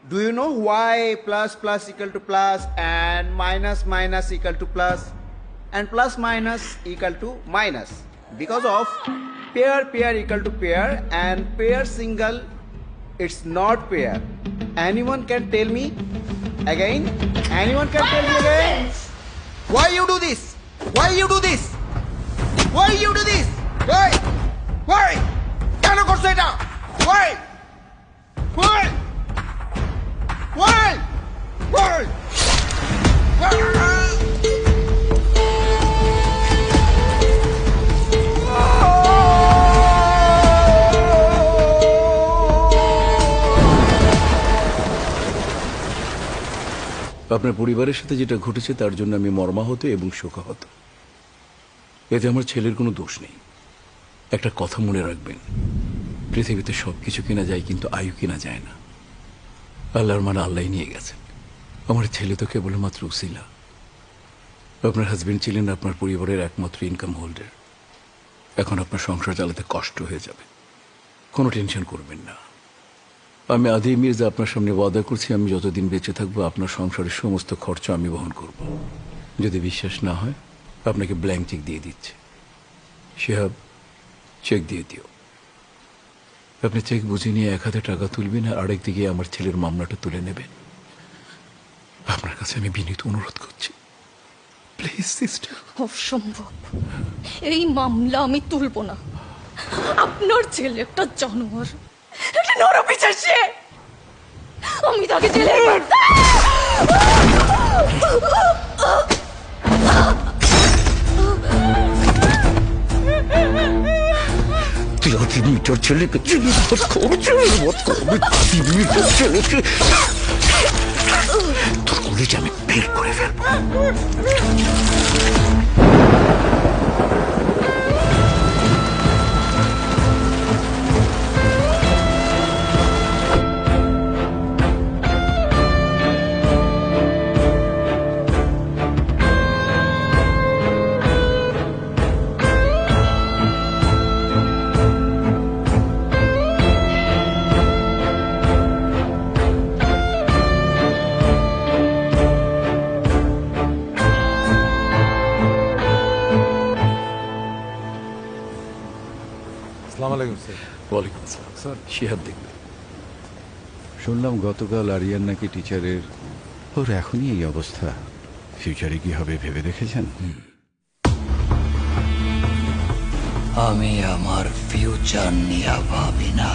Do you know why plus plus equal to plus and minus minus equal to plus and plus minus equal to minus? Because of pair pair equal to pair and pair single, it's not pair. Anyone can tell me again? Anyone can tell me again? Why you do this? Why you do this? Why you do this? Why? Why? কেন করছো এটা? Why? Why? Why? Why? আপনার পরিবারের সাথে যেটা ঘটেছে তার জন্য আমি মর্মাহত এবং শোকাহত। এতে আমার ছেলের কোনো দোষ নেই। একটা কথা মনে রাখবেন, পৃথিবীতে সবকিছু কেনা যায় কিন্তু আয়ু কেনা যায় না। আল্লাহর মানে আল্লাহ নিয়ে গেছেন। আমার ছেলে তো কেবলমাত্র উসিলা। আপনার হাজবেন্ড ছিলেন আপনার পরিবারের একমাত্র ইনকাম হোল্ডার। এখন আপনার সংসার চালাতে কষ্ট হয়ে যাবে, কোনো টেনশন করবেন না। আমি আদি মির্জা আপনার সামনে ওয়াদা করছি, আমি যতদিন বেঁচে থাকবো আপনার সংসারের সমস্ত খরচ আমি বহন করব। যদি বিশ্বাস না হয় আপনাকে ব্ল্যাঙ্ক চেক দিয়ে দিচ্ছে, শিহাব চেক দিয়ে দিও। আপনি চেক বুঝে নিয়ে 1000 টাকা তুলবেন আর আরেক দিকে আমার ছেলের মামলাটা তুলে নেবেন। আপনার কাছে আমি বিনীত অনুরোধ করছি, প্লিজ সিস্টার। অসম্ভব, এই মামলা আমি তুলব না। আপনার ছেলে একটা জানোয়ার, একটা নরপিশাচে। আমি তাকে জেলে তুই আদি মিটার ছেলেকে ছেলেকে তোর কলেজে আমি বের করে ফেলবো। ওয়ালাইকুম আসসালাম স্যার। শিহাব দেখবে। শুনলাম গতকাল আরিয়ান নাকি টিচারের, ওর এখনই এই অবস্থা। ফিউচারে কি হবে ভেবে দেখেছেন? আমি আমার ফিউচার নিয়ে ভাবি না।